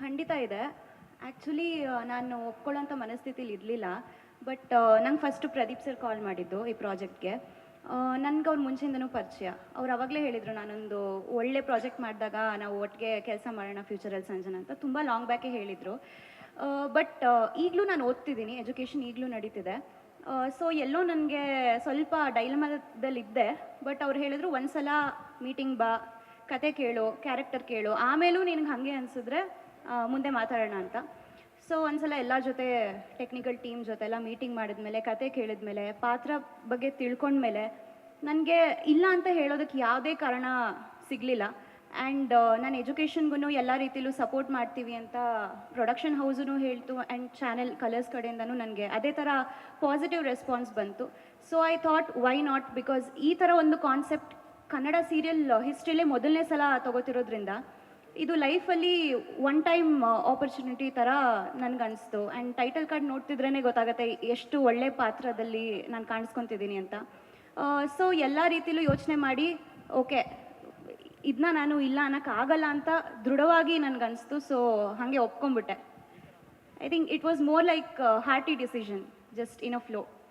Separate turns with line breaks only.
ಖಂಡಿತ ಇದೆ. ಆ್ಯಕ್ಚುಲಿ ನಾನು ಒಪ್ಕೊಳ್ಳೋಂಥ ಮನಸ್ಥಿತಿಲಿ ಇರಲಿಲ್ಲ. ಬಟ್ ನಂಗೆ ಫಸ್ಟು ಪ್ರದೀಪ್ ಸರ್ ಕಾಲ್ ಮಾಡಿದ್ದು ಈ ಪ್ರಾಜೆಕ್ಟ್ಗೆ. ನನ್ಗೆ ಅವ್ರು ಮುಂಚೆಯಿಂದನೂ ಪರಿಚಯ. ಅವ್ರು ಆವಾಗಲೇ ಹೇಳಿದರು, ನಾನೊಂದು ಒಳ್ಳೆ ಪ್ರಾಜೆಕ್ಟ್ ಮಾಡಿದಾಗ ನಾವು ಒಟ್ಟಿಗೆ ಕೆಲಸ ಮಾಡೋಣ ಫ್ಯೂಚರಲ್ಲಿ ಸಂಜನಾ ಅಂತ. ತುಂಬ ಲಾಂಗ್ ಬ್ಯಾಕೇ ಹೇಳಿದರು. ಬಟ್ ಈಗಲೂ ನಾನು ಓದ್ತಿದ್ದೀನಿ, ಎಜುಕೇಷನ್ ಈಗಲೂ ನಡೀತಿದೆ. ಸೊ ಎಲ್ಲೋ ನನಗೆ ಸ್ವಲ್ಪ ಡೈಲಮಾದಲ್ಲಿದ್ದೆ. ಬಟ್ ಅವ್ರು ಹೇಳಿದ್ರು, ಒಂದು ಸಲ ಮೀಟಿಂಗ್ ಬಾ, ಕತೆ ಕೇಳು, ಕ್ಯಾರೆಕ್ಟರ್ ಕೇಳು, ಆಮೇಲೂ ನಿನಗೆ ಹಾಗೆ ಅನಿಸಿದ್ರೆ ಮುಂದೆ ಮಾತಾಡೋಣ ಅಂತ. ಸೊ ಒಂದ್ಸಲ ಎಲ್ಲರ ಜೊತೆ, ಟೆಕ್ನಿಕಲ್ ಟೀಮ್ ಜೊತೆ ಎಲ್ಲ ಮೀಟಿಂಗ್ ಮಾಡಿದ್ಮೇಲೆ, ಕತೆ ಕೇಳಿದ್ಮೇಲೆ, ಪಾತ್ರ ಬಗ್ಗೆ ತಿಳ್ಕೊಂಡ್ಮೇಲೆ ನನಗೆ ಇಲ್ಲ ಅಂತ ಹೇಳೋದಕ್ಕೆ ಯಾವುದೇ ಕಾರಣ ಸಿಗಲಿಲ್ಲ. ಆ್ಯಂಡ್ ನಾನು ಎಜುಕೇಷನ್ಗೂ ಎಲ್ಲ ರೀತಿಲೂ ಸಪೋರ್ಟ್ ಮಾಡ್ತೀವಿ ಅಂತ ಪ್ರೊಡಕ್ಷನ್ ಹೌಸೂ ಹೇಳ್ತು. ಆ್ಯಂಡ್ ಚಾನೆಲ್ ಕಲರ್ಸ್ ಕಡೆಯಿಂದನೂ ನನಗೆ ಅದೇ ಥರ ಪಾಸಿಟಿವ್ ರೆಸ್ಪಾನ್ಸ್ ಬಂತು. So I thought why not, because ಈ ಥರ ಒಂದು ಕಾನ್ಸೆಪ್ಟ್ ಕನ್ನಡ ಸೀರಿಯಲ್ ಹಿಸ್ಟ್ರಿಲೇ ಮೊದಲನೇ ಸಲ ತೊಗೋತಿರೋದ್ರಿಂದ ಇದು ಲೈಫಲ್ಲಿ ಒನ್ ಟೈಮ್ ಆಪರ್ಚುನಿಟಿ ಥರ ನನಗನ್ನಿಸ್ತು. ಆ್ಯಂಡ್ ಟೈಟಲ್ ಕಾರ್ಡ್ ನೋಡ್ತಿದ್ರೇ ಗೊತ್ತಾಗುತ್ತೆ ಎಷ್ಟು ಒಳ್ಳೆ ಪಾತ್ರದಲ್ಲಿ ನಾನು ಕಾಣಿಸ್ಕೊತಿದ್ದೀನಿ ಅಂತ. ಸೊ ಎಲ್ಲ ರೀತಿಲೂ ಯೋಚನೆ ಮಾಡಿ, ಓಕೆ ಇದನ್ನ ನಾನು ಇಲ್ಲ ಅನ್ನೋಕ್ಕಾಗಲ್ಲ ಅಂತ ದೃಢವಾಗಿ ನನಗನ್ನಿಸ್ತು. ಸೊ ಹಾಗೆ ಒಪ್ಕೊಂಡ್ಬಿಟ್ಟೆ. I think it was more like hearty decision, just in a flow.